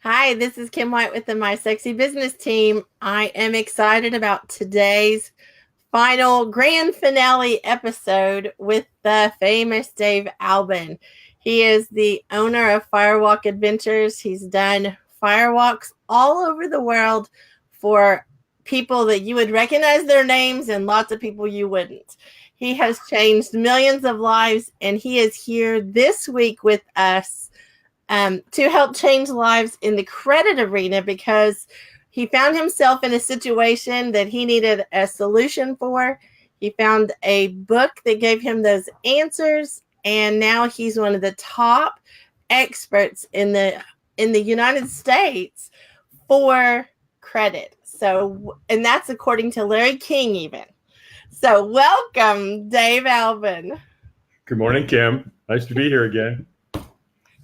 Hi, this is Kim White with the My Sexy Business team. I am excited about today's final grand finale episode with the famous Dave Albin. He is the owner of Firewalk Adventures. He's done firewalks all over the world for people that you would recognize their names and lots of people you wouldn't. He has changed millions of lives, and he is here this week with us to help change lives in the credit arena because he found himself in a situation that he needed a solution for. He found a book that gave him those answers, and now he's one of the top experts in the United States for credit. So, and that's according to Larry King even. So, welcome, Dave Albin. Good morning, Kim. Nice to be here again.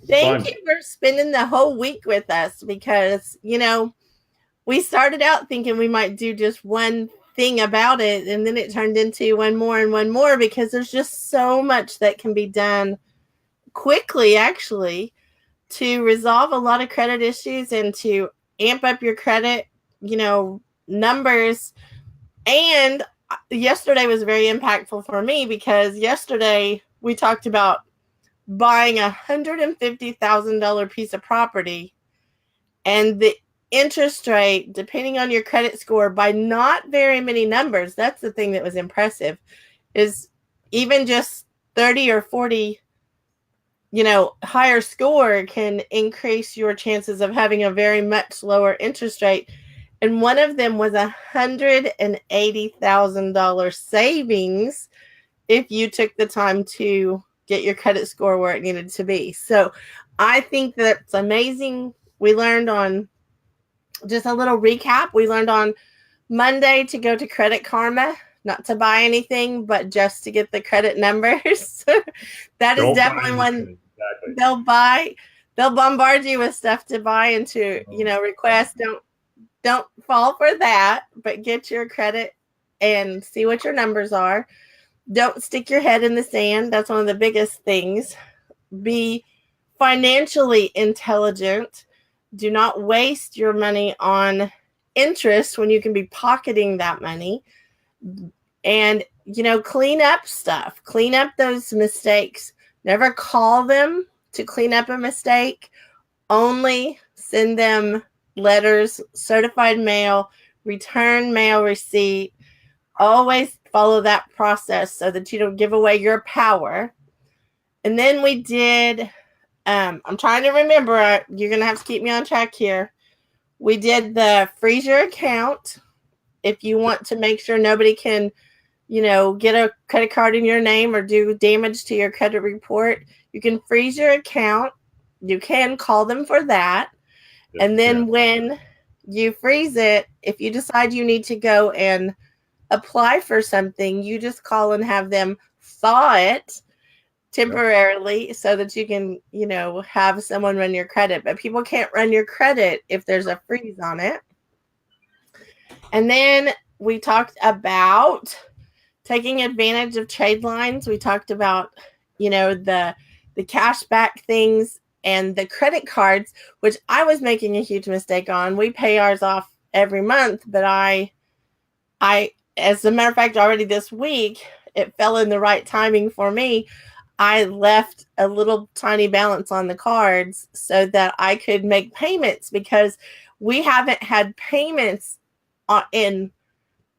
Thank you for spending the whole week with us because, we started out thinking we might do just one thing about it, and then it turned into one more and one more because there's just so much that can be done quickly, actually, to resolve a lot of credit issues and to amp up your credit, numbers. And yesterday was very impactful for me because yesterday we talked about buying $150,000 piece of property, and the interest rate, depending on your credit score, by not very many numbers, that's the thing that was impressive, is even just 30 or 40, higher score can increase your chances of having a very much lower interest rate. And one of them was $180,000 savings if you took the time to get your credit score where it needed to be. So I think that's amazing. We learned on just a little recap. We learned on Monday to go to Credit Karma, not to buy anything, but just to get the credit numbers. That is definitely one exactly. They'll bombard you with stuff to buy and to, request. Don't fall for that, but get your credit and see what your numbers are. Don't stick your head in the sand. That's one of the biggest things. Be financially intelligent. Do not waste your money on interest when you can be pocketing that money. And, clean up stuff. Clean up those mistakes. Never call them to clean up a mistake. Only send them letters, certified mail, return mail receipt. Always follow that process so that you don't give away your power. And then we did, I'm trying to remember, you're going to have to keep me on track here. We did the freeze your account. If you want to make sure nobody can, get a credit card in your name or do damage to your credit report, you can freeze your account. You can call them for that. And then when you freeze it, if you decide you need to go and apply for something, you just call and have them thaw it temporarily so that you can, have someone run your credit. But people can't run your credit if there's a freeze on it. And then we talked about taking advantage of trade lines. We talked about, the cash back things and the credit cards, which I was making a huge mistake on. We pay ours off every month, but I as a matter of fact, already this week, it fell in the right timing for me. I left a little tiny balance on the cards so that I could make payments because we haven't had payments in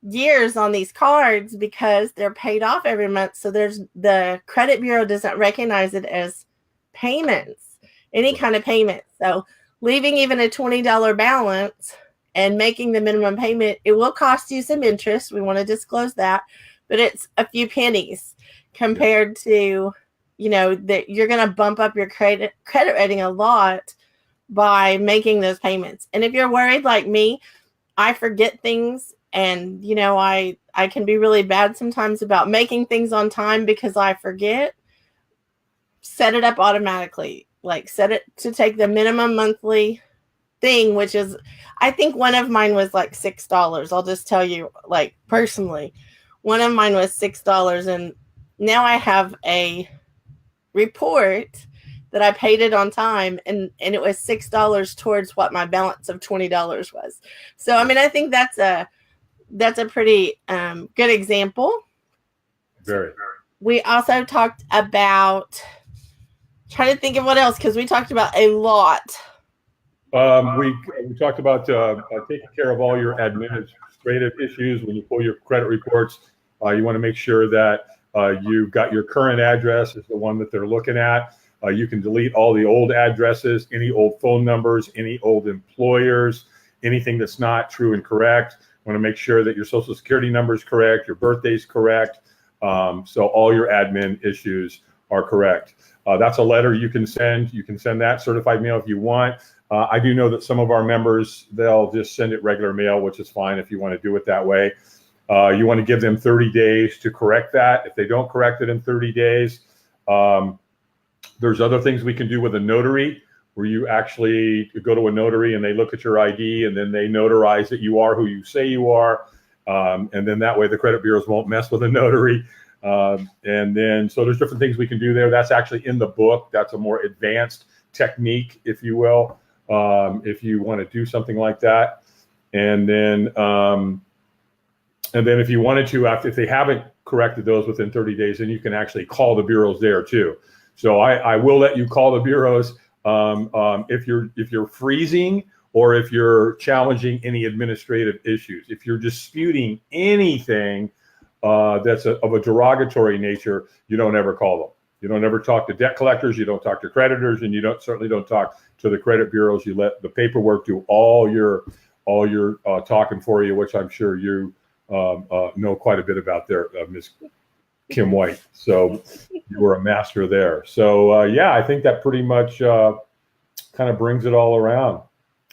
years on these cards because they're paid off every month. So the credit bureau doesn't recognize it as payments, any kind of payment. So leaving even a $20 balance and making the minimum payment, it will cost you some interest. We want to disclose that, but it's a few pennies compared to, that you're going to bump up your credit rating a lot by making those payments. And if you're worried like me, I forget things, and, I can be really bad sometimes about making things on time because I forget. Set it up automatically. Like set it to take the minimum monthly thing, which is, I think one of mine was like $6. I'll just tell you, like, personally, one of mine was $6, and now I have a report that I paid it on time, and it was $6 towards what my balance of $20 was. So I mean, I think that's a pretty good example. Very. We also talked about, trying to think of what else, because we talked about a lot. We talked about taking care of all your administrative issues when you pull your credit reports. You want to make sure that you've got your current address is the one that they're looking at. You can delete all the old addresses, any old phone numbers, any old employers, anything that's not true and correct. Want to make sure that your social security number is correct, your birthday's correct. So all your admin issues are correct. That's a letter you can send. You can send that certified mail if you want. I do know that some of our members, they'll just send it regular mail, which is fine if you want to do it that way. You want to give them 30 days to correct that. If they don't correct it in 30 days, there's other things we can do with a notary, where you actually go to a notary and they look at your ID and then they notarize that you are who you say you are. And then that way the credit bureaus won't mess with a notary. And then, so there's different things we can do there. That's actually in the book. That's a more advanced technique, if you will, if you want to do something like that. And then if you wanted to, if they haven't corrected those within 30 days, then you can actually call the bureaus there too. So I will let you call the bureaus if you're freezing, or if you're challenging any administrative issues. If you're disputing anything that's of a derogatory nature, you don't ever call them. You don't ever talk to debt collectors. You don't talk to creditors, and you certainly don't talk to the credit bureaus. You let the paperwork do all your talking for you, which I'm sure you know quite a bit about there, Ms. Kim White. So you were a master there. So yeah, I think that pretty much kind of brings it all around.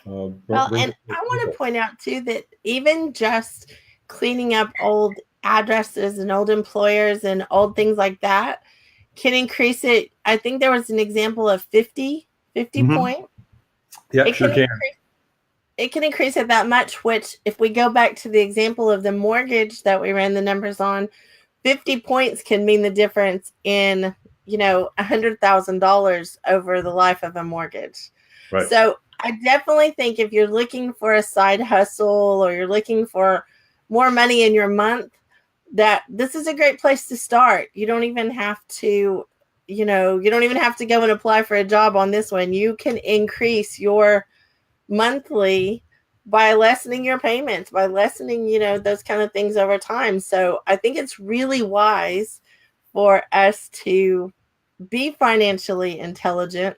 Well, and I want to point out too that even just cleaning up old addresses and old employers and old things like that can increase it. I think there was an example of 50 point. Yeah, sure can. It can increase it that much, which if we go back to the example of the mortgage that we ran the numbers on, 50 points can mean the difference in, $100,000 over the life of a mortgage. Right. So I definitely think if you're looking for a side hustle, or you're looking for more money in your month, that this is a great place to start. You don't even have to, you don't even have to go and apply for a job on this one. You can increase your monthly by lessening your payments, by lessening, those kind of things over time. So I think it's really wise for us to be financially intelligent.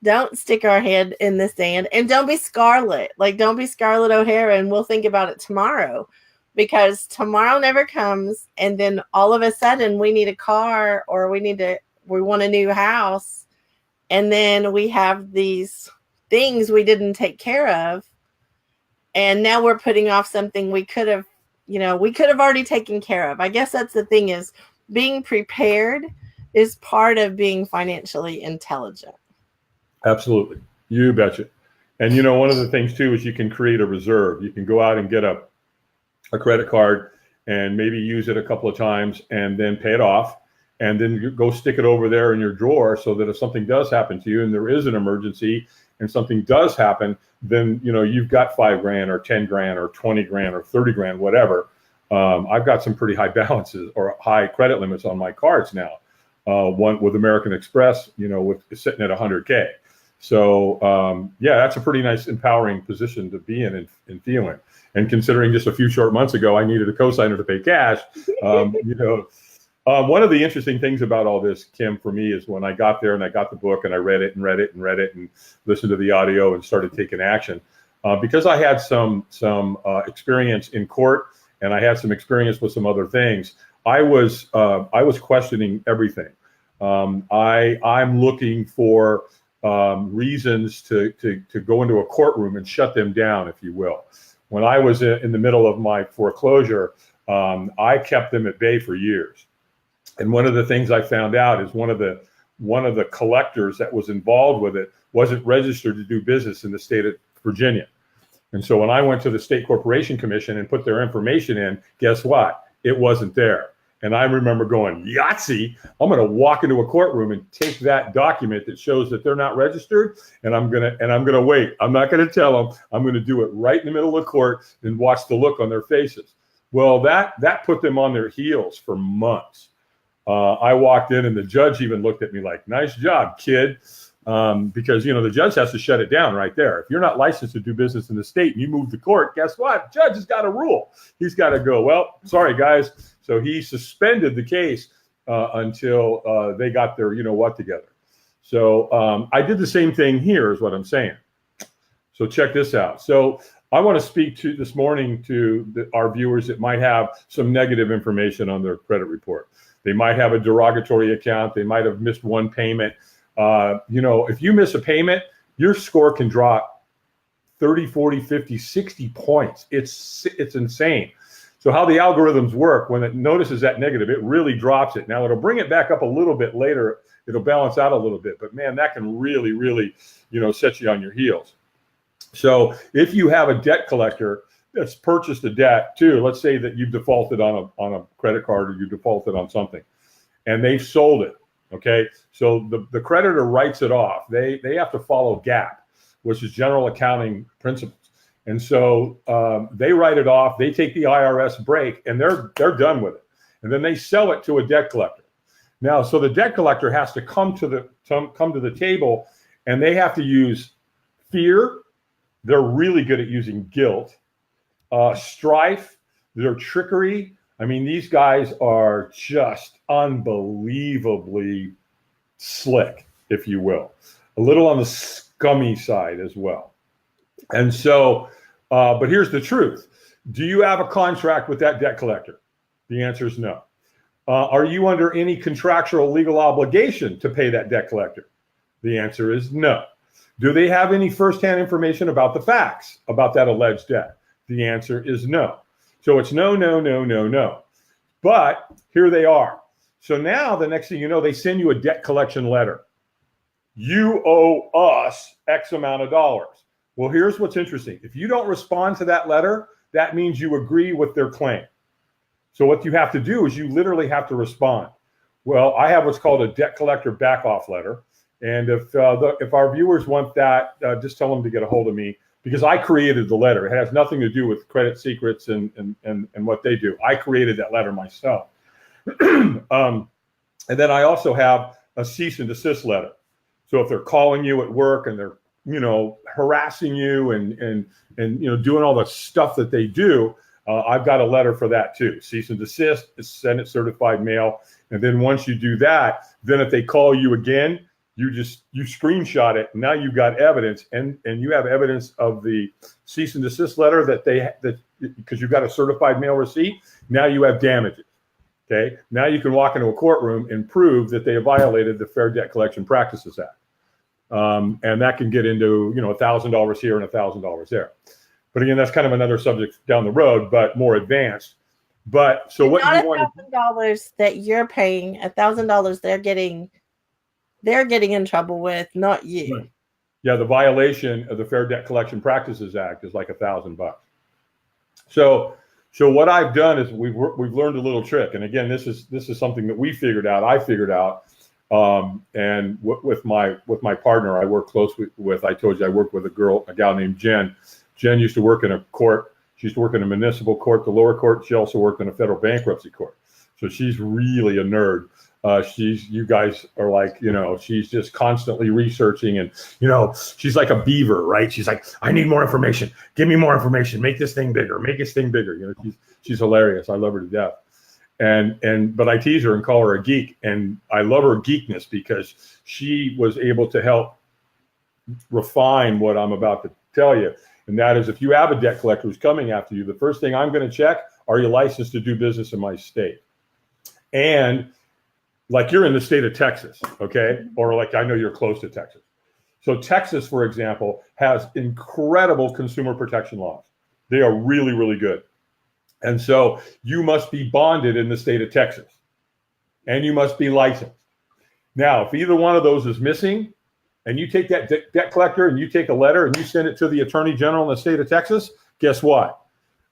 Don't stick our head in the sand, and don't be Scarlett. Don't be Scarlett O'Hara and we'll think about it tomorrow, because tomorrow never comes. And then all of a sudden we need a car, or we want a new house. And then we have these things we didn't take care of. And now we're putting off something we could have already taken care of. I guess that's the thing, is being prepared is part of being financially intelligent. Absolutely. You betcha. And, one of the things too is you can create a reserve. You can go out and get a credit card and maybe use it a couple of times and then pay it off. And then you go stick it over there in your drawer, so that if something does happen to you and there is an emergency and something does happen, then, you've got $5,000 or $10,000 or $20,000 or $30,000, whatever. I've got some pretty high balances or high credit limits on my cards now. One with American Express, with sitting at $100K. So yeah, that's a pretty nice, empowering position to be in and feeling. And considering just a few short months ago, I needed a cosigner to pay cash. One of the interesting things about all this, Kim, for me, is when I got there and I got the book and I read it and listened to the audio and started taking action, because I had some experience in court and I had some experience with some other things. I was questioning everything. I'm looking for reasons to go into a courtroom and shut them down, if you will. When I was in the middle of my foreclosure, I kept them at bay for years. And one of the things I found out is one of the collectors that was involved with it wasn't registered to do business in the state of Virginia. And so when I went to the State Corporation Commission and put their information in, guess what? It wasn't there. And I remember going, Yahtzee, I'm going to walk into a courtroom and take that document that shows that they're not registered, and I'm going to wait. I'm not going to tell them. I'm going to do it right in the middle of the court and watch the look on their faces. Well, that put them on their heels for months. I walked in and the judge even looked at me like, nice job, kid. Because, the judge has to shut it down right there. If you're not licensed to do business in the state and you move to court, guess what? Judge has got a rule. He's got to go, well, sorry, guys. So he suspended the case until they got their what together. So I did the same thing here is what I'm saying. So check this out. So I want to speak this morning to our viewers that might have some negative information on their credit report. They might have a derogatory account. They might have missed one payment. If you miss a payment, your score can drop 30, 40, 50, 60 points. It's insane. So how the algorithms work, when it notices that negative, it really drops it. Now it'll bring it back up a little bit later. It'll balance out a little bit, but man, that can really, really, set you on your heels. So if you have a debt collector that's purchased a debt too, let's say that you've defaulted on a credit card or you defaulted on something and they've sold it. Okay, so the creditor writes it off. They have to follow GAAP, which is general accounting principles. And so they write it off. They take the IRS break, and they're done with it. And then they sell it to a debt collector. Now, so the debt collector has to come to the table, and they have to use fear. They're really good at using guilt, strife, their trickery. I mean, these guys are just unbelievably slick, if you will, a little on the scummy side as well. And so, but here's the truth. Do you have a contract with that debt collector? The answer is no. Are you under any contractual legal obligation to pay that debt collector? The answer is no. Do they have any firsthand information about the facts about that alleged debt? The answer is no. So it's no, no, no, no, no. But here they are. So now the next thing you know, they send you a debt collection letter. You owe us X amount of dollars. Well, here's what's interesting. If you don't respond to that letter, that means you agree with their claim. So what you have to do is you literally have to respond. Well, I have what's called a debt collector back-off letter. And if our viewers want that, just tell them to get a hold of me, because I created the letter. It has nothing to do with credit secrets and what they do. I created that letter myself. And then I also have a cease and desist letter. So if they're calling you at work and they're, harassing you and doing all the stuff that they do, I've got a letter for that too. Cease and desist, send it certified mail. And then once you do that, then if they call you again, you screenshot it. Now you've got evidence, and you have evidence of the cease and desist letter that because you've got a certified mail receipt. Now you have damages. Okay. Now you can walk into a courtroom and prove that they have violated the Fair Debt Collection Practices Act. And that can get into, $1,000 here and $1,000 there. But again, that's kind of another subject down the road, but more advanced. But so what you want $1,000 that you're paying, $1,000 they're getting in trouble with, not you. Right. Yeah, the violation of the Fair Debt Collection Practices Act is like $1,000. So what I've done is we've learned a little trick, and again, this is something that we figured out. I figured out, and with my partner, I work closely with. I told you I work with a gal named Jen. Jen used to work in a court. She used to work in a municipal court, the lower court. She also worked in a federal bankruptcy court. So she's really a nerd. You guys are like, she's just constantly researching, and, she's like a beaver, right? She's like, I need more information. Give me more information. Make this thing bigger. Make this thing bigger. She's hilarious. I love her to death. But I tease her and call her a geek. And I love her geekness because she was able to help refine what I'm about to tell you. And that is, if you have a debt collector who's coming after you, the first thing I'm going to check, are you licensed to do business in my state? And like you're in the state of Texas, okay? Or like I know you're close to Texas. So Texas, for example, has incredible consumer protection laws. They are really, really good. And so you must be bonded in the state of Texas, and you must be licensed. Now, if either one of those is missing, and you take that debt collector and you take a letter and you send it to the Attorney General in the state of Texas, guess what?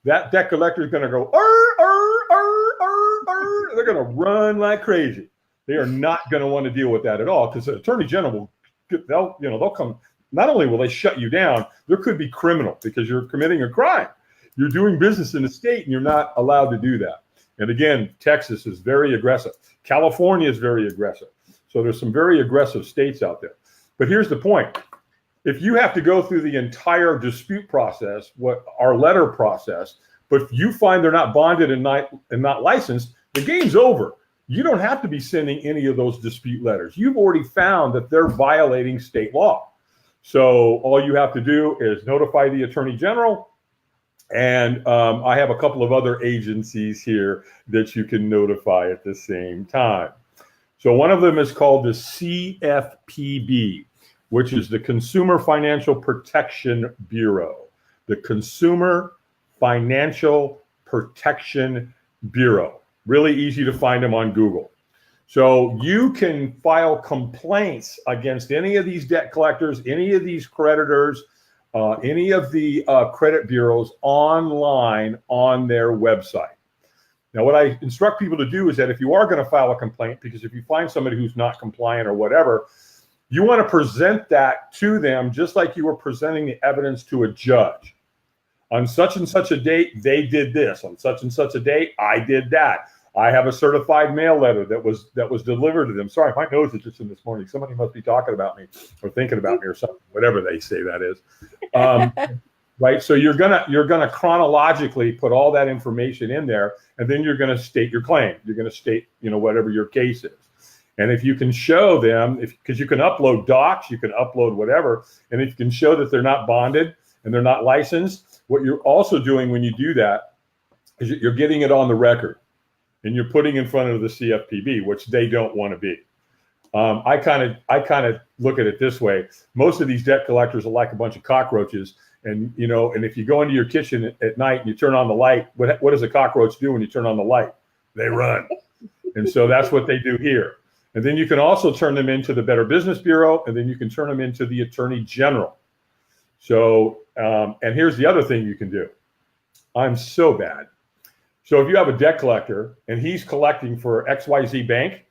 That debt collector is going to go, they're going to run like crazy. They are not going to want to deal with that at all, because the attorney general they'll come. Not only will they shut you down, there could be criminal, because you're committing a crime. You're doing business in the state and you're not allowed to do that. And again, Texas is very aggressive. California is very aggressive. So there's some very aggressive states out there. But here's the point. If you have to go through the entire dispute process, our letter process, but if you find they're not bonded and not licensed, the game's over. You don't have to be sending any of those dispute letters. You've already found that they're violating state law. So all you have to do is notify the Attorney General. And I have a couple of other agencies here that you can notify at the same time. So one of them is called the CFPB, which is the Consumer Financial Protection Bureau. The Consumer Financial Protection Bureau. Really easy to find them on Google. So you can file complaints against any of these debt collectors, any of these creditors, any of the credit bureaus online on their website. Now, what I instruct people to do is that if you are going to file a complaint, because if you find somebody who's not compliant or whatever, you want to present that to them just like you were presenting the evidence to a judge. On such and such a date, they did this. On such and such a date, I did that. I have a certified mail letter that was delivered to them. Sorry, my nose is just in this morning. Somebody must be talking about me or thinking about me or something, whatever they say that is. Right. So you're gonna chronologically put all that information in there, and then you're gonna state your claim. You're gonna state, whatever your case is. And if you can show them, because you can upload docs, you can upload whatever, and if you can show that they're not bonded and they're not licensed, what you're also doing when you do that is you're getting it on the record. And you're putting in front of the CFPB, which they don't want to be. I kind of look at it this way. Most of these debt collectors are like a bunch of cockroaches. And, and if you go into your kitchen at night and you turn on the light, what does a cockroach do when you turn on the light? They run. And so that's what they do here. And then you can also turn them into the Better Business Bureau, and then you can turn them into the Attorney General. So, and here's the other thing you can do. I'm so bad. So if you have a debt collector and he's collecting for XYZ Bank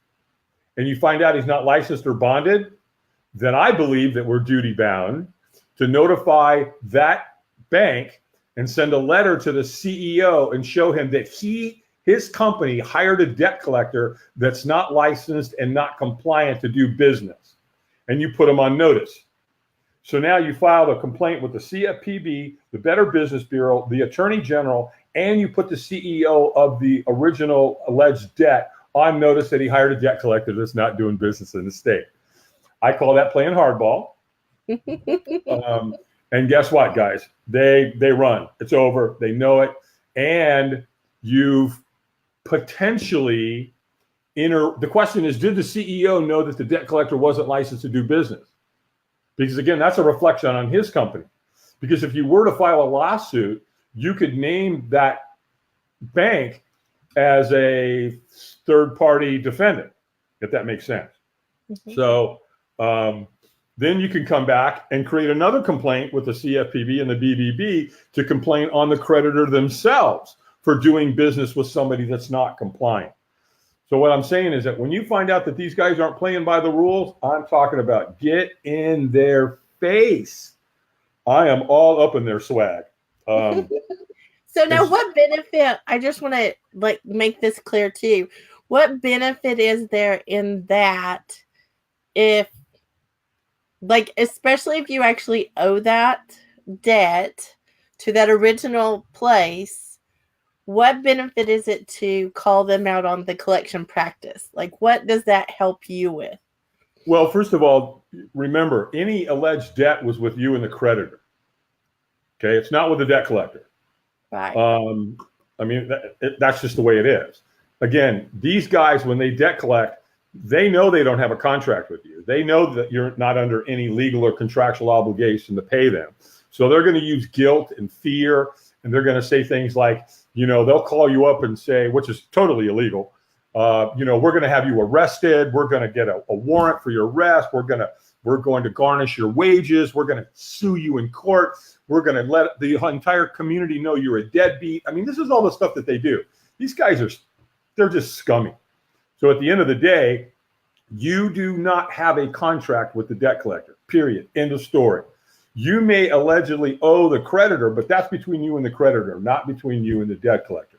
and you find out he's not licensed or bonded, then I believe that we're duty bound to notify that bank and send a letter to the CEO and show him that his company hired a debt collector that's not licensed and not compliant to do business. And you put them on notice. So now you filed a complaint with the CFPB, the Better Business Bureau, the Attorney General, and you put the CEO of the original alleged debt on notice that he hired a debt collector that's not doing business in the state. I call that playing hardball. And guess what, guys? They run. It's over. They know it. And you've potentially the question is, did the CEO know that the debt collector wasn't licensed to do business? Because again, that's a reflection on his company. Because if you were to file a lawsuit, you could name that bank as a third-party defendant, if that makes sense. Mm-hmm. So then you can come back and create another complaint with the CFPB and the BBB to complain on the creditor themselves for doing business with somebody that's not compliant. So what I'm saying is that when you find out that these guys aren't playing by the rules, I'm talking about get in their face. I am all up in their swag. So now what benefit, I just want to make this clear too. What benefit is there in that especially if you actually owe that debt to that original place, what benefit is it to call them out on the collection practice? What does that help you with? Well, first of all, remember, any alleged debt was with you and the creditor. Okay, it's not with the debt collector. Right. That's just the way it is. Again, these guys, when they debt collect, they know they don't have a contract with you. They know that you're not under any legal or contractual obligation to pay them. So they're going to use guilt and fear, and they're going to say things like, they'll call you up and say, which is totally illegal, we're going to have you arrested. We're going to get a warrant for your arrest. We're going to garnish your wages. We're going to sue you in court. We're going to let the entire community know you're a deadbeat. This is all the stuff that they do. These guys are they're just scummy. So at the end of the day, you do not have a contract with the debt collector, period. End of story. You may allegedly owe the creditor, but that's between you and the creditor, not between you and the debt collector.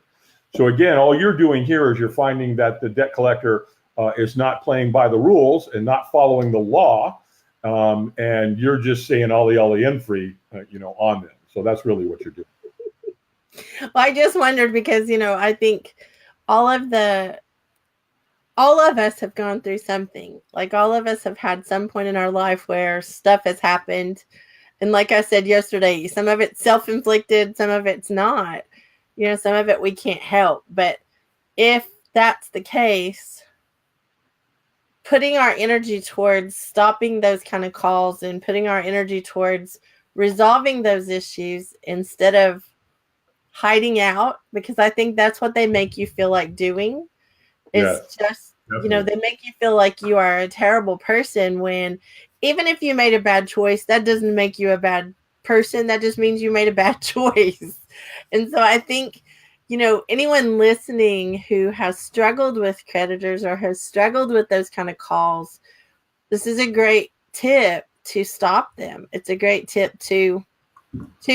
So again, all you're doing here is you're finding that the debt collector is not playing by the rules and not following the law, and you're just saying ollie in free, on them. So that's really what you're doing. Well, I just wondered because, I think all of us have gone through something. Like all of us have had some point in our life where stuff has happened. And like I said yesterday, some of it's self-inflicted, some of it's not. Some of it we can't help. But if that's the case, putting our energy towards stopping those kind of calls and putting our energy towards resolving those issues instead of hiding out, because I think that's what they make you feel like doing. It's just, they make you feel like you are a terrible person when even if you made a bad choice, that doesn't make you a bad person. That just means you made a bad choice. And so I think, anyone listening who has struggled with creditors or has struggled with those kind of calls, this is a great tip to stop them. It's a great tip to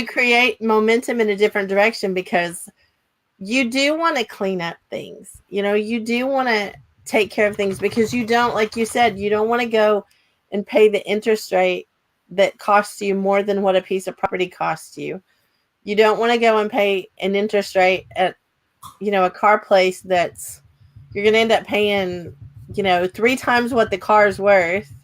create momentum in a different direction, because you do want to clean up things. You do want to take care of things, because you don't, like you said, you don't want to go and pay the interest rate that costs you more than what a piece of property costs you. You don't want to go and pay an interest rate at, a car place that's, you're going to end up paying, 3 times what the car's worth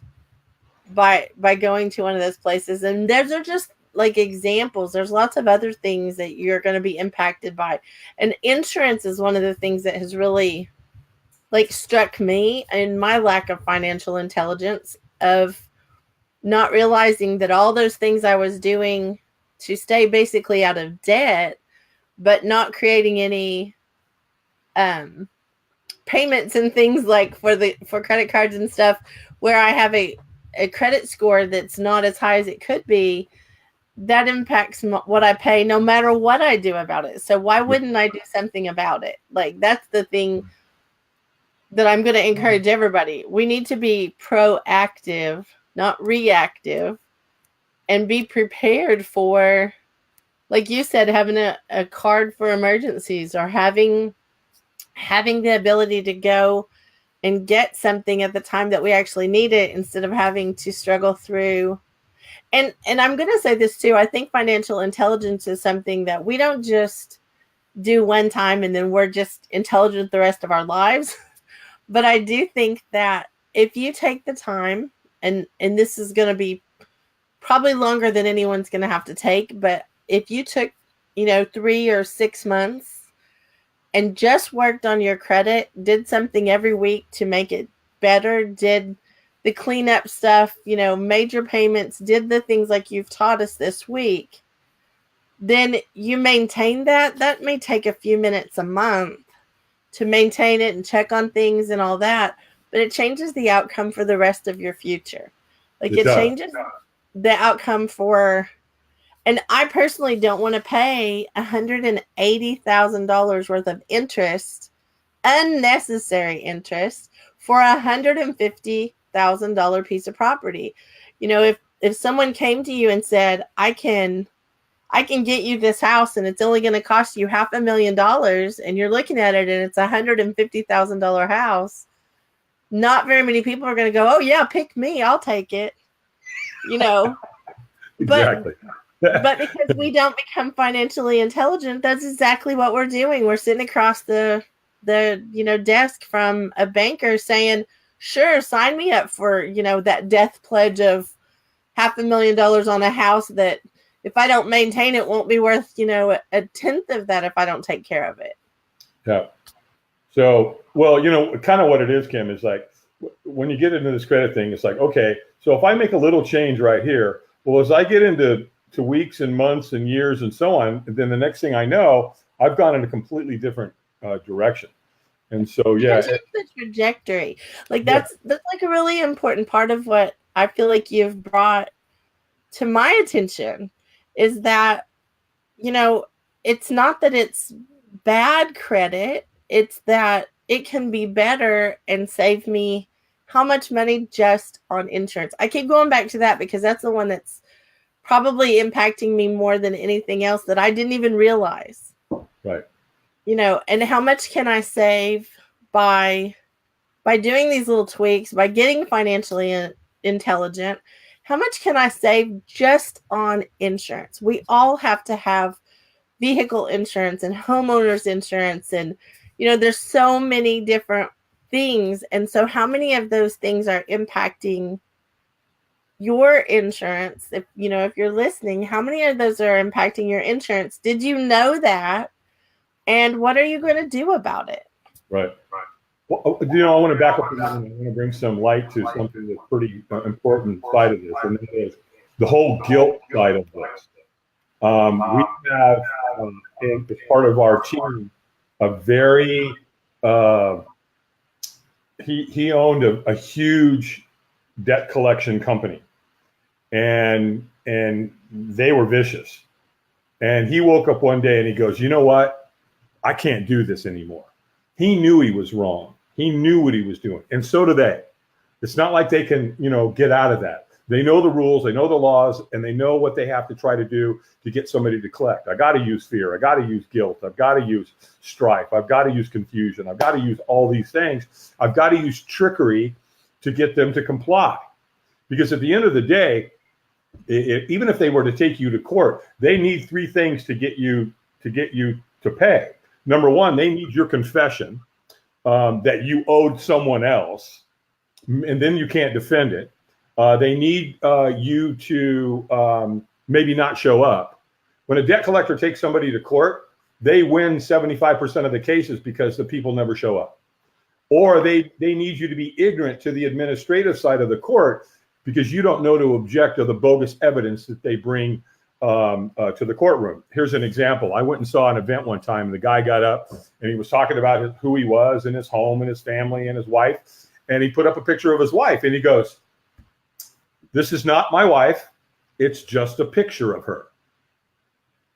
by going to one of those places. And those are just like examples. There's lots of other things that you're going to be impacted by. And insurance is one of the things that has really struck me in my lack of financial intelligence, of not realizing that all those things I was doing to stay basically out of debt, but not creating any payments and things like for credit cards and stuff, where I have a credit score that's not as high as it could be, that impacts what I pay no matter what I do about it. So why wouldn't I do something about it? That's the thing that I'm going to encourage everybody. We need to be proactive, not reactive, and be prepared for, like you said, having a card for emergencies, or having the ability to go and get something at the time that we actually need it, instead of having to struggle through. And I'm going to say this too. I think financial intelligence is something that we don't just do one time and then we're just intelligent the rest of our lives. But I do think that if you take the time, and this is going to be probably longer than anyone's going to have to take, but if you took, 3 or 6 months and just worked on your credit, did something every week to make it better, did the cleanup stuff, major payments, did the things like you've taught us this week, then you maintain that. That may take a few minutes a month to maintain it and check on things and all that, but it changes the outcome for the rest of your future. It changes the outcome for, and I personally don't want to pay $180,000 worth of interest, unnecessary interest, for $150,000 piece of property. If someone came to you and said, I can get you this house and it's only going to cost you $500,000, and you're looking at it and it's $150,000 house, not very many people are going to go, oh yeah, pick me, I'll take it. Exactly. But because we don't become financially intelligent, that's exactly what we're doing. We're sitting across the desk from a banker saying, sure, sign me up for, that death pledge of $500,000 on a house that if I don't maintain it won't be worth, a tenth of that if I don't take care of it. Yeah. So, well, kind of what it is, Kim, is like when you get into this credit thing, it's like, okay, so if I make a little change right here, well, as I get into weeks and months and years and so on, then the next thing I know, I've gone in a completely different direction. And so, yeah, the trajectory, that's like a really important part of what I feel like you've brought to my attention, is that, it's not that it's bad credit. It's that it can be better and save me how much money just on insurance. I keep going back to that because that's the one that's probably impacting me more than anything else that I didn't even realize. Right. And how much can I save by doing these little tweaks, by getting financially intelligent? How much can I save just on insurance? We all have to have vehicle insurance and homeowners insurance, and there's so many different things. And so how many of those things are impacting your insurance? If you're listening, how many of those are impacting your insurance? Did you know that? And what are you going to do about it? Right. Well, I want to back up and I want to bring some light to something that's pretty important side of this, and that is the whole guilt side of this. We have, as part of our team, a very, he owned a huge debt collection company, and they were vicious. And he woke up one day and he goes, you know what? I can't do this anymore. He knew he was wrong. He knew what he was doing. And so do they. It's not like they can, get out of that. They know the rules, they know the laws, and they know what they have to try to do to get somebody to collect. I got to use fear. I got to use guilt. I've got to use strife. I've got to use confusion. I've got to use all these things. I've got to use trickery to get them to comply. Because at the end of the day, even if they were to take you to court, they need three things to get you to pay. Number one, they need your confession that you owed someone else, and then you can't defend it. They need you to maybe not show up. When a debt collector takes somebody to court, they win 75% of the cases because the people never show up. Or they need you to be ignorant to the administrative side of the court because you don't know to object to the bogus evidence that they bring to the courtroom. Here's an example. I went and saw an event one time, and the guy got up and he was talking about who he was and his home and his family and his wife. And he put up a picture of his wife and he goes, "This is not my wife. It's just a picture of her."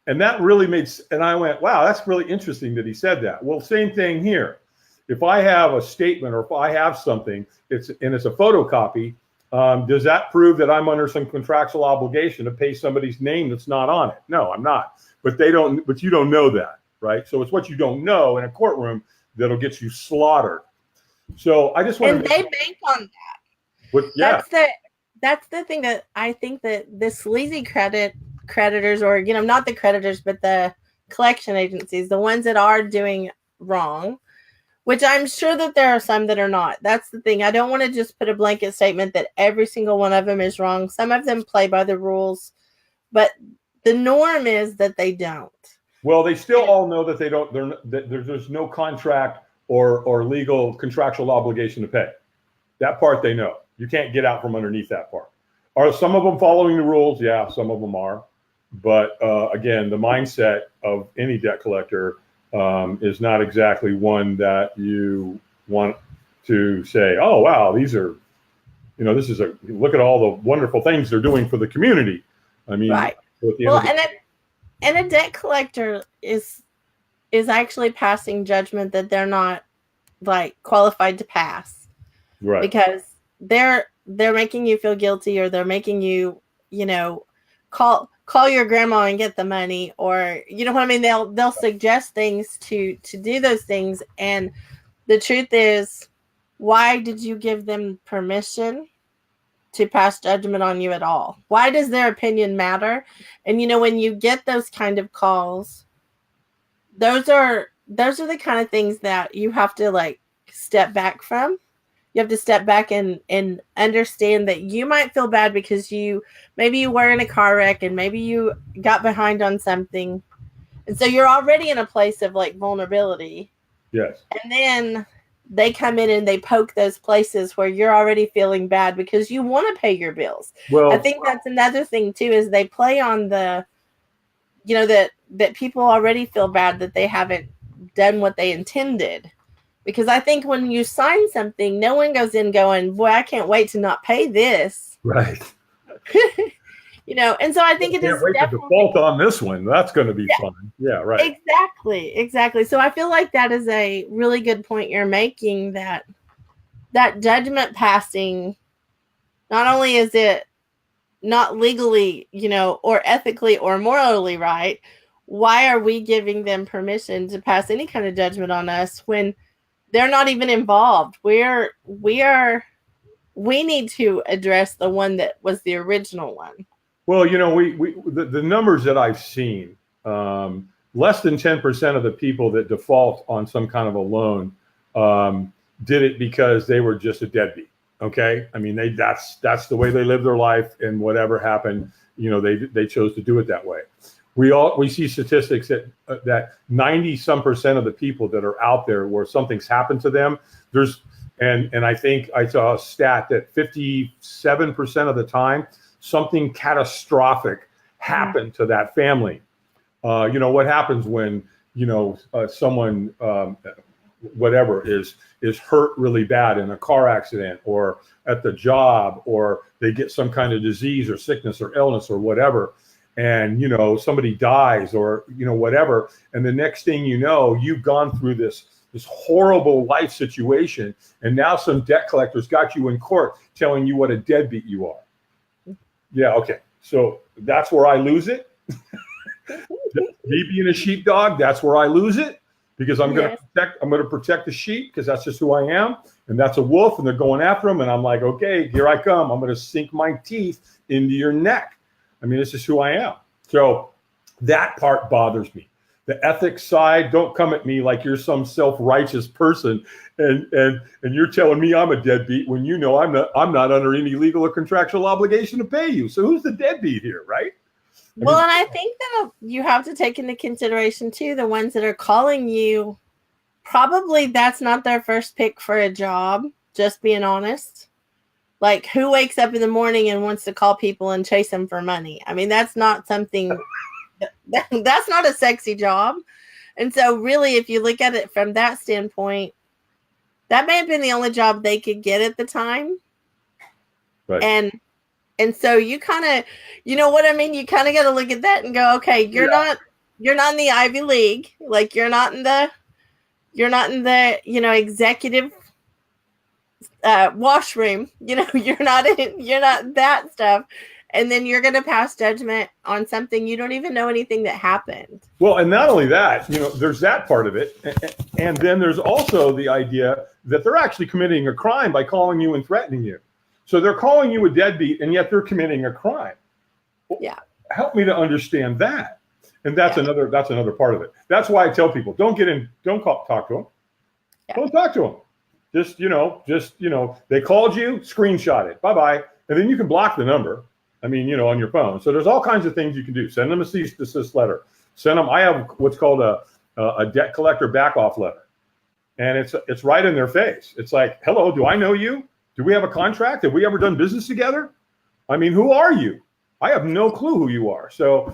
And that really and I went, wow, that's really interesting that he said that. Well, same thing here. If I have a statement or if I have something, it's a photocopy, does that prove that I'm under some contractual obligation to pay somebody's name that's not on it? No, I'm not. But you don't know that, right? So it's what you don't know in a courtroom that'll get you slaughtered. So I just want to. And they bank on that. Yeah. That's the thing that I think that the sleazy creditors, or not the creditors, but the collection agencies, the ones that are doing wrong, which I'm sure that there are some that are not. That's the thing. I don't want to just put a blanket statement that every single one of them is wrong. Some of them play by the rules, but the norm is that they don't. Well, they still all know that they don't. There's no contract or legal contractual obligation to pay. That part they know. You can't get out from underneath that part. Are some of them following the rules? Yeah, some of them are. But again, the mindset of any debt collector is not exactly one you want to say, oh, wow, these are, look at all the wonderful things they're doing for the community. I mean, right. And a debt collector is actually passing judgment that they're not qualified to pass. Right. Because they're making you feel guilty, or they're making you, call your grandma and get the money, or you know what I mean? They'll suggest things to do those things. And the truth is, why did you give them permission to pass judgment on you at all? Why does their opinion matter? And when you get those kind of calls, those are the kind of things that you have to step back from. You have to step back and understand that you might feel bad because maybe you were in a car wreck and maybe you got behind on something. And so you're already in a place of vulnerability. Yes. And then they come in and they poke those places where you're already feeling bad because you want to pay your bills. Well, I think that's another thing too, is they play on the, that people already feel bad that they haven't done what they intended. Because I think when you sign something, no one goes in going, boy, I can't wait to not pay this. Right. And so I think it Can't is wait to definitely default on this one. That's going to be fun. Yeah, right. exactly. So I feel like that is a really good point you're making, that judgment passing, not only is it not legally, or ethically or morally right, why are we giving them permission to pass any kind of judgment on us when they're not even involved? We need to address the one that was the original one. Well, the numbers that I've seen, less than 10% of the people that default on some kind of a loan did it because they were just a deadbeat. Okay, I mean that's the way they live their life, and whatever happened, they chose to do it that way. We see statistics that 90% of the people that are out there where something's happened to them, and I think I saw a stat that 57% of the time something catastrophic happened to that family. What happens when someone whatever is hurt really bad in a car accident or at the job, or they get some kind of disease or sickness or illness or whatever, and somebody dies or whatever, and the next thing you know, you've gone through this horrible life situation, and now some debt collectors got you in court telling you what a deadbeat you are. Yeah, okay. So that's where I lose it. Me being a sheepdog, that's where I lose it, because I'm going to protect the sheep, because that's just who I am. And that's a wolf, and they're going after him, and I'm like, okay, here I come. I'm going to sink my teeth into your neck. I mean, this is who I am. So that part bothers me. The ethics side, don't come at me like you're some self-righteous person and you're telling me I'm a deadbeat when I'm not under any legal or contractual obligation to pay you. So who's the deadbeat here, right? And I think that you have to take into consideration too, the ones that are calling you, probably that's not their first pick for a job, just being honest. Like, who wakes up in the morning and wants to call people and chase them for money? I mean, that's not something that's not a sexy job. And so really, if you look at it from that standpoint, that may have been the only job they could get at the time. Right. And so you kind of, you know what I mean? You kind of got to look at that and go, okay, you're not in the Ivy League. Like, you're not in the, executive washroom, you're not that stuff. And then you're going to pass judgment on something you don't even know anything that happened. Well, and not only that, there's that part of it. And then there's also the idea that they're actually committing a crime by calling you and threatening you. So they're calling you a deadbeat, and yet they're committing a crime. Yeah. Help me to understand that. And that's another part of it. That's why I tell people, don't talk to them. Yeah. Don't talk to them. Just, they called you, screenshot it. Bye-bye. And then you can block the number. I mean, on your phone. So there's all kinds of things you can do. Send them a cease and desist letter. Send them. I have what's called a debt collector back off letter, and it's right in their face. It's like, hello, do I know you? Do we have a contract? Have we ever done business together? I mean, who are you? I have no clue who you are. So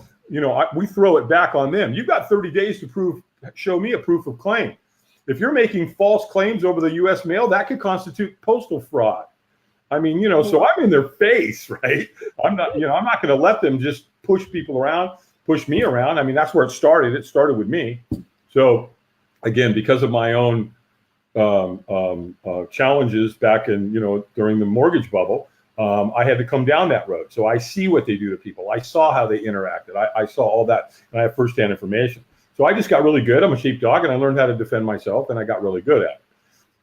we throw it back on them. You've got 30 days to show me a proof of claim. If you're making false claims over the U.S. mail, that could constitute postal fraud. I mean, so I'm in their face, right? I'm not going to let them just push me around. I mean, that's where it started. It started with me. So again, because of my own challenges back in, during the mortgage bubble, I had to come down that road. So I see what they do to people. I saw how they interacted. I saw all that, and I have firsthand information. So I just got really good. I'm a sheepdog, and I learned how to defend myself, and I got really good at it.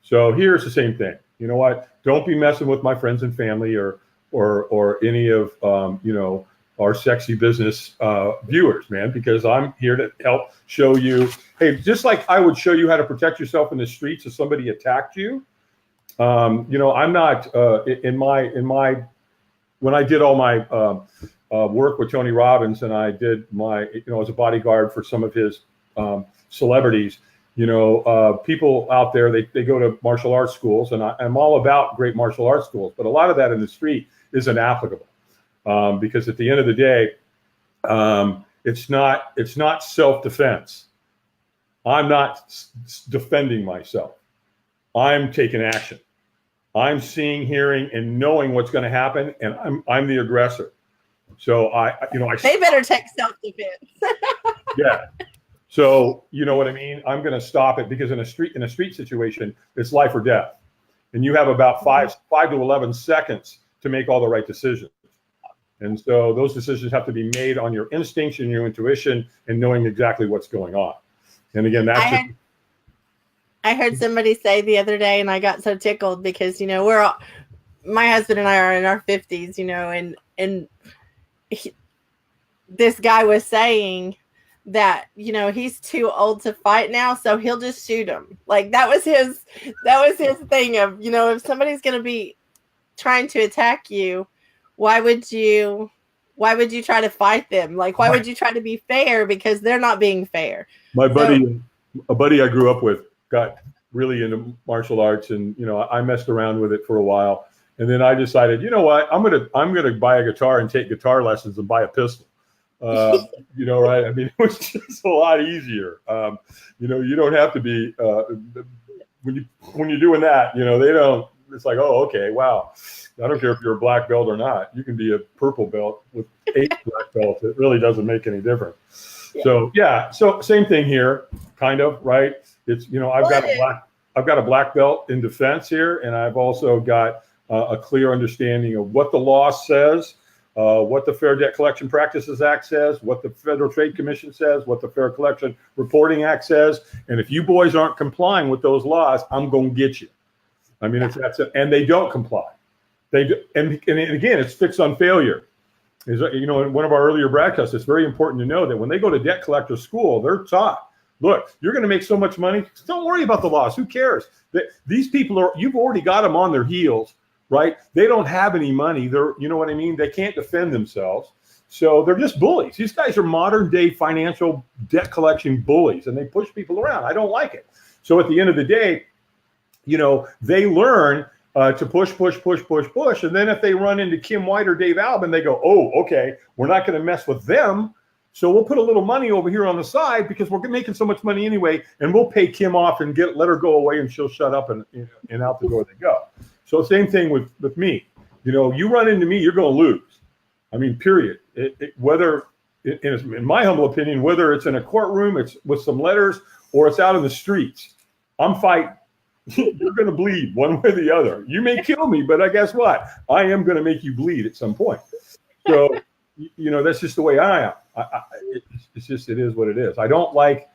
So here's the same thing. You know what? Don't be messing with my friends and family or any of our sexy business viewers, man, because I'm here to help show you. Hey, just like I would show you how to protect yourself in the streets if somebody attacked you. I'm not in my when I did all my work with Tony Robbins, and I did my as a bodyguard for some of his celebrities. People out there, they go to martial arts schools, and I'm all about great martial arts schools, but a lot of that in the street isn't applicable because at the end of the day, it's not self-defense. I'm not defending myself. I'm taking action. I'm seeing, hearing, and knowing what's going to happen, and I'm the aggressor. So they better take self-defense. yeah. So you know what I mean? I'm going to stop it because in a street situation, it's life or death. And you have about 5 to 11 seconds to make all the right decisions. And so those decisions have to be made on your instincts and your intuition and knowing exactly what's going on. And again, I heard somebody say the other day, and I got so tickled because, my husband and I are in our 50s, and this guy was saying that, he's too old to fight now, so he'll just shoot him. Like that was his thing of, if somebody's going to be trying to attack you, why would you try to fight them? Like, why would you try to be fair? Because they're not being fair. A buddy I grew up with got really into martial arts, and I messed around with it for a while, and then I decided, you know what, I'm gonna buy a guitar and take guitar lessons and buy a pistol. Right? I mean, it was just a lot easier. You don't have to be when you're doing that. They don't. It's like, oh, okay, wow. I don't care if you're a black belt or not. You can be a purple belt with 8 black belts. It really doesn't make any difference. Yeah. So yeah, so same thing here, kind of, right? It's I've got a black belt in defense here, and I've also got a clear understanding of what the law says, what the Fair Debt Collection Practices Act says, what the Federal Trade Commission says, what the Fair Collection Reporting Act says, and if you boys aren't complying with those laws, I'm going to get you. I mean, and they don't comply. And again, it's fixed on failure. In one of our earlier broadcasts, it's very important to know that when they go to debt collector school, they're taught, look, you're going to make so much money. Don't worry about the laws. Who cares? These people you've already got them on their heels, right? They don't have any money. You know what I mean? They can't defend themselves. So they're just bullies. These guys are modern day financial debt collection bullies, and they push people around. I don't like it. So at the end of the day, they learn to push. And then if they run into Kim White or Dave Albin, they go, oh, okay, we're not going to mess with them. So we'll put a little money over here on the side because we're making so much money anyway, and we'll pay Kim off and let her go away, and she'll shut up and out the door they go. So same thing with me. You run into me, you're going to lose. I mean, period. Whether, in my humble opinion, whether it's in a courtroom, it's with some letters, or it's out in the streets, I'm fighting. You're going to bleed one way or the other. You may kill me, but guess what? I am going to make you bleed at some point. So, that's just the way I am. It's just, it is what it is. I don't like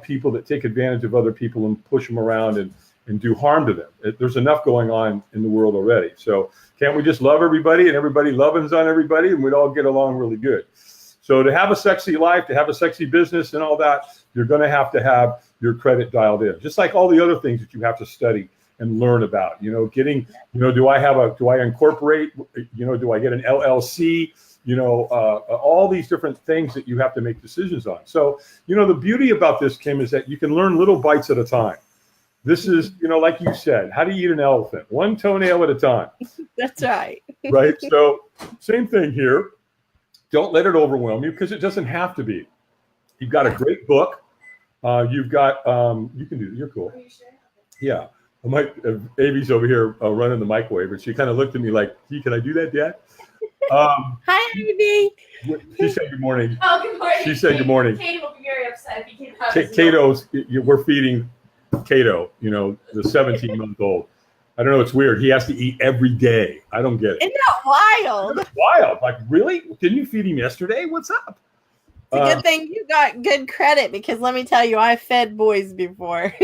people that take advantage of other people and push them around and do harm to them. There's enough going on in the world already. So can't we just love everybody and everybody loving's on everybody, and we'd all get along really good? So to have a sexy life, to have a sexy business and all that, you're going to have your credit dialed in, just like all the other things that you have to study and learn about. Do I incorporate? Do I get an LLC? All these different things that you have to make decisions on. So, the beauty about this, Kim, is that you can learn little bites at a time. This is, like you said, how do you eat an elephant? One toenail at a time. That's right. Right. So same thing here. Don't let it overwhelm you, because it doesn't have to be. You've got a great book. You've got, you can do, you're cool. Yeah. Amy's over here running the microwave, and she kind of looked at me like, "Hey, can I do that, Dad?" Hi, Amy. She said good morning. Oh, good morning. She said good morning. Katie will be very upset if you can't have We're feeding Cato, the 17-month-old. I don't know. It's weird. He has to eat every day. I don't get it. Isn't that wild? It's wild. Like, really? Didn't you feed him yesterday? What's up? It's a good thing you got good credit, because let me tell you, I fed boys before.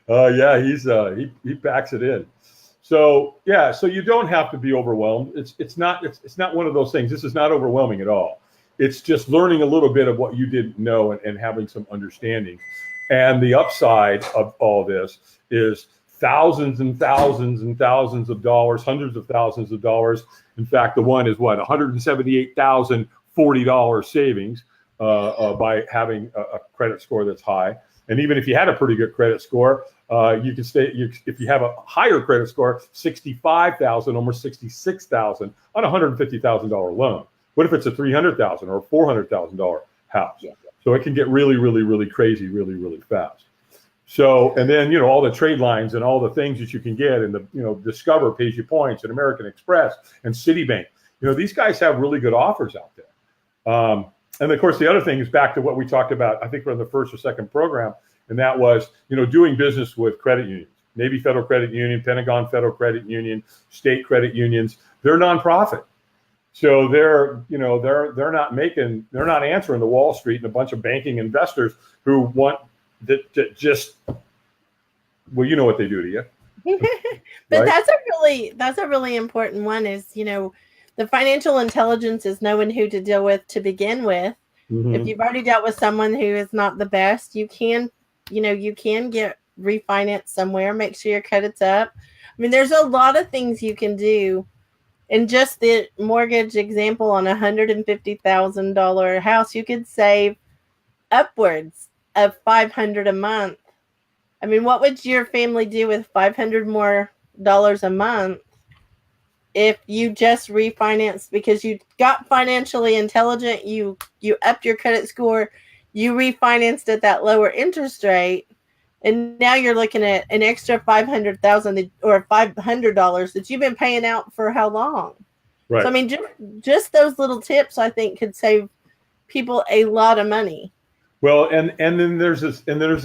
Yeah, he packs it in. So yeah, so you don't have to be overwhelmed. It's not one of those things. This is not overwhelming at all. It's just learning a little bit of what you didn't know and having some understanding. And the upside of all this is thousands and thousands and thousands of dollars, hundreds of thousands of dollars. In fact, the one is what, $178,040 savings by having a credit score that's high. And even if you had a pretty good credit score, you can if you have a higher credit score, $65,000, almost $66,000 on a $150,000 loan. What if it's a $300,000 or a $400,000 house? Yeah. So it can get really, really, really crazy, really, really fast. So, and then, all the trade lines and all the things that you can get, and Discover pays you points, and American Express and Citibank. These guys have really good offers out there. And of course, the other thing is back to what we talked about, I think we're in the first or second program, and that was, doing business with credit unions, Navy Federal Credit Union, Pentagon Federal Credit Union, state credit unions. They're nonprofit. So they're not answering the Wall Street and a bunch of banking investors who want that just, well, you know what they do to you. But right? that's a really important one is, the financial intelligence is knowing who to deal with to begin with. Mm-hmm. If you've already dealt with someone who is not the best, you can get refinanced somewhere, make sure your credit's up. I mean, there's a lot of things you can do. In just the mortgage example on a $150,000 house, you could save upwards of $500 a month. I mean, what would your family do with $500 more a month if you just refinanced because you got financially intelligent, you upped your credit score, you refinanced at that lower interest rate, and now you're looking at an extra $500,000 or $500 that you've been paying out for how long? Right. So I mean, just those little tips, I think, could save people a lot of money. Well, and then there's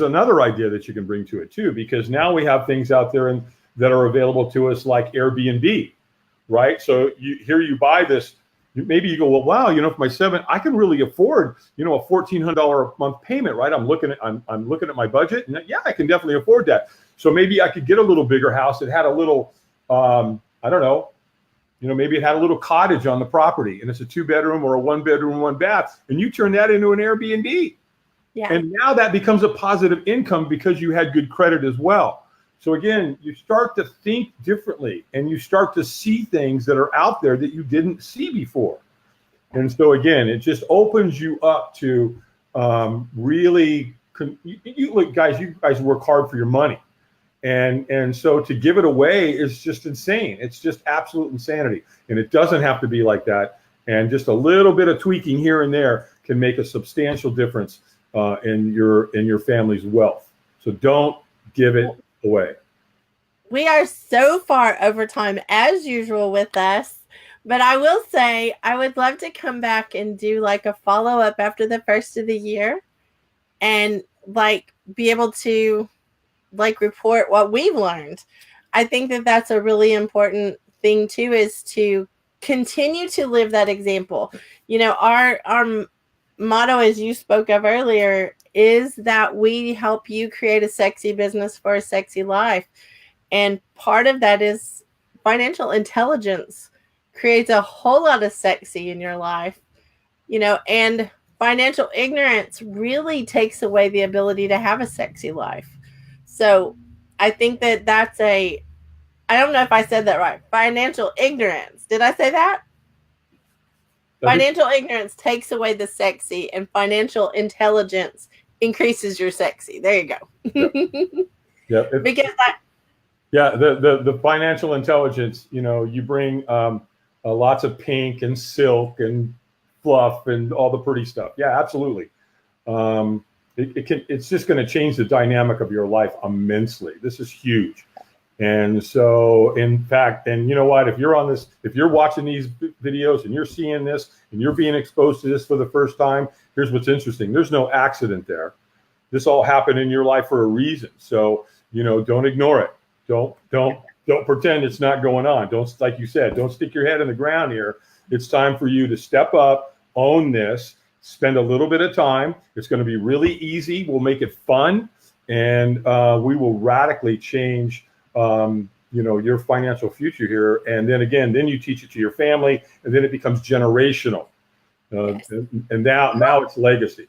another idea that you can bring to it too, because now we have things out there that are available to us like Airbnb, right? So you buy this. Maybe you go, well, wow, for I can really afford, a $1,400 a month payment, right? I'm looking at my budget, and yeah, I can definitely afford that. So maybe I could get a little bigger house that had a little, I don't know, maybe it had a little cottage on the property, and it's a 2-bedroom or a 1-bedroom, 1-bath, and you turn that into an Airbnb. Yeah. And now that becomes a positive income because you had good credit as well. So again, you start to think differently, and you start to see things that are out there that you didn't see before. And so again, it just opens you up to really, look, guys, you guys work hard for your money. And so to give it away is just insane. It's just absolute insanity. And it doesn't have to be like that. And just a little bit of tweaking here and there can make a substantial difference in your family's wealth. So don't give it away. We are so far over time as usual with us, but I will say I would love to come back and do like a follow-up after the first of the year and like be able to like report what we've learned. I think that that's a really important thing too, is to continue to live that example. Our motto, as you spoke of earlier, is that we help you create a sexy business for a sexy life. And part of that is financial intelligence creates a whole lot of sexy in your life, and financial ignorance really takes away the ability to have a sexy life. So I think that that's I don't know if I said that right. Financial ignorance. Did I say that? Financial ignorance takes away the sexy, and financial intelligence increases your sexy. There you go. Yeah. Because the financial intelligence, you bring lots of pink and silk and fluff and all the pretty stuff. Yeah, absolutely. It's just going to change the dynamic of your life immensely. This is huge. And so, in fact, and you know what, if you're watching these videos and you're seeing this and you're being exposed to this for the first time, here's what's interesting. There's no accident there. This all happened in your life for a reason. So, don't ignore it. Don't pretend it's not going on. Don't, like you said, don't stick your head in the ground here. It's time for you to step up, own this, spend a little bit of time. It's going to be really easy. We'll make it fun, and we will radically change your financial future here. And then you teach it to your family, and then it becomes generational. Yes. And now it's legacy.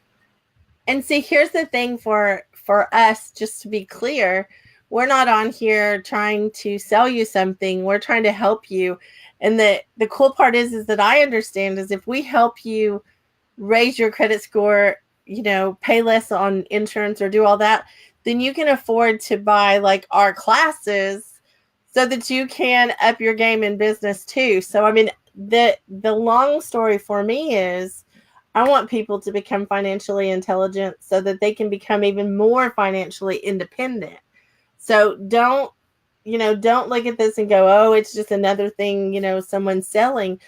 And see, here's the thing for us, just to be clear, we're not on here trying to sell you something. We're trying to help you. And the cool part is that I understand is if we help you raise your credit score, pay less on insurance or do all that, then you can afford to buy like our classes so that you can up your game in business too. So, I mean, the long story for me is I want people to become financially intelligent so that they can become even more financially independent. So don't look at this and go, oh, it's just another thing, someone's selling.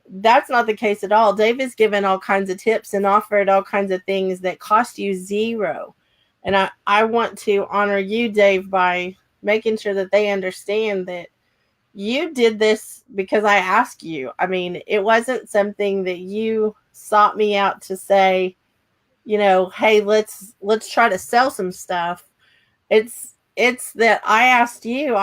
That's not the case at all. Dave has given all kinds of tips and offered all kinds of things that cost you zero. And I want to honor you, Dave, by making sure that they understand that you did this because I asked you. I mean, it wasn't something that you sought me out to say, hey, let's try to sell some stuff. It's that I asked you,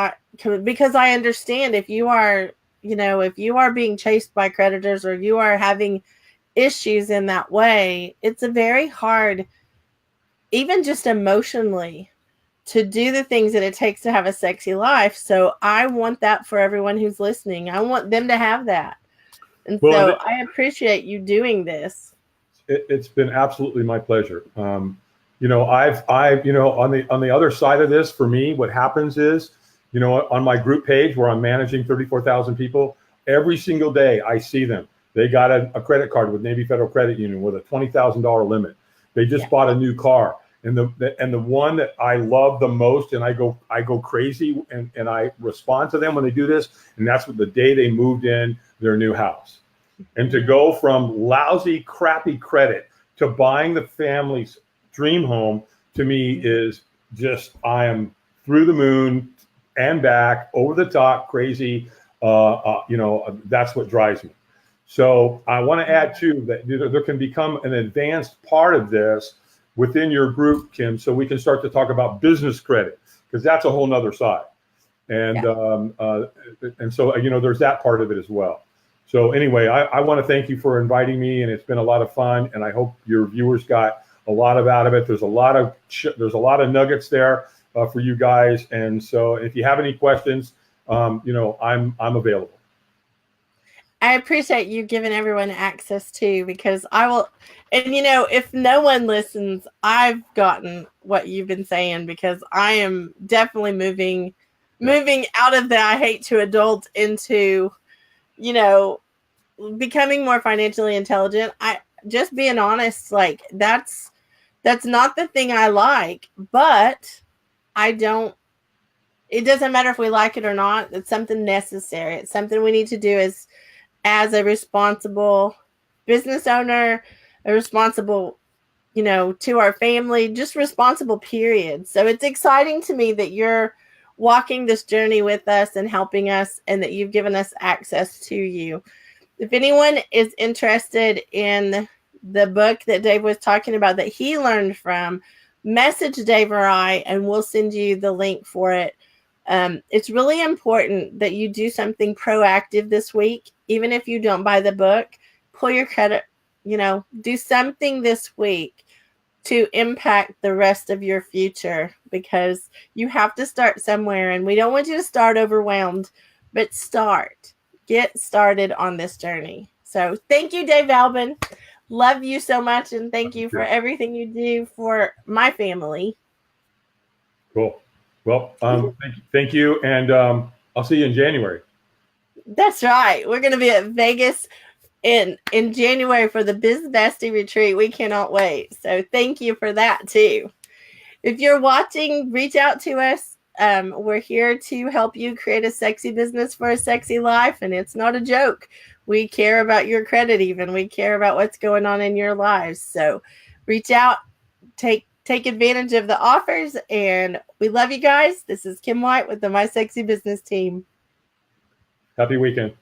because I understand if you are, if you are being chased by creditors or you are having issues in that way, it's a very hard, even just emotionally, to do the things that it takes to have a sexy life. So I want that for everyone who's listening. I want them to have that. And so I appreciate you doing this. It's been absolutely my pleasure. I've on the other side of this, for me, what happens is, on my group page where I'm managing 34,000 people, every single day I see them. They got a credit card with Navy Federal Credit Union with a $20,000 limit. They just bought a new car. And the one that I love the most, and I go crazy, and I respond to them when they do this, and that's the day they moved in their new house. And to go from lousy, crappy credit to buying the family's dream home, to me is just, I am through the moon and back, over the top, crazy. That's what drives me. So I want to add too that there can become an advanced part of this within your group, Kim, so we can start to talk about business credit, because that's a whole nother side. And so there's that part of it as well. So anyway, I want to thank you for inviting me, and it's been a lot of fun, and I hope your viewers got a lot out of it. There's a lot of nuggets there for you guys, and so if you have any questions, I'm available. I appreciate you giving everyone access too, because I will, and if no one listens, I've gotten what you've been saying, because I am definitely moving out of the I hate to adult into, becoming more financially intelligent. I just being honest, like that's not the thing I like, but it doesn't matter if we like it or not. It's something necessary. It's something we need to do as a responsible business owner, a responsible, to our family, just responsible, period. So it's exciting to me that you're walking this journey with us and helping us, and that you've given us access to you. If anyone is interested in the book that Dave was talking about that he learned from, message Dave or I, and we'll send you the link for it. It's really important that you do something proactive this week. Even if you don't buy the book, pull your credit, do something this week to impact the rest of your future, because you have to start somewhere, and we don't want you to start overwhelmed, but get started on this journey. So thank you, Dave Albin. Love you so much, and thank you for everything you do for my family. Cool. Well, thank you, and I'll see you in January. That's right. We're going to be at Vegas in January for the Biz Bestie retreat. We cannot wait. So thank you for that too. If you're watching, reach out to us. We're here to help you create a sexy business for a sexy life, and it's not a joke. We care about your credit even. We care about what's going on in your lives. So reach out, take advantage of the offers, and we love you guys. This is Kim White with the My Sexy Business team. Happy weekend.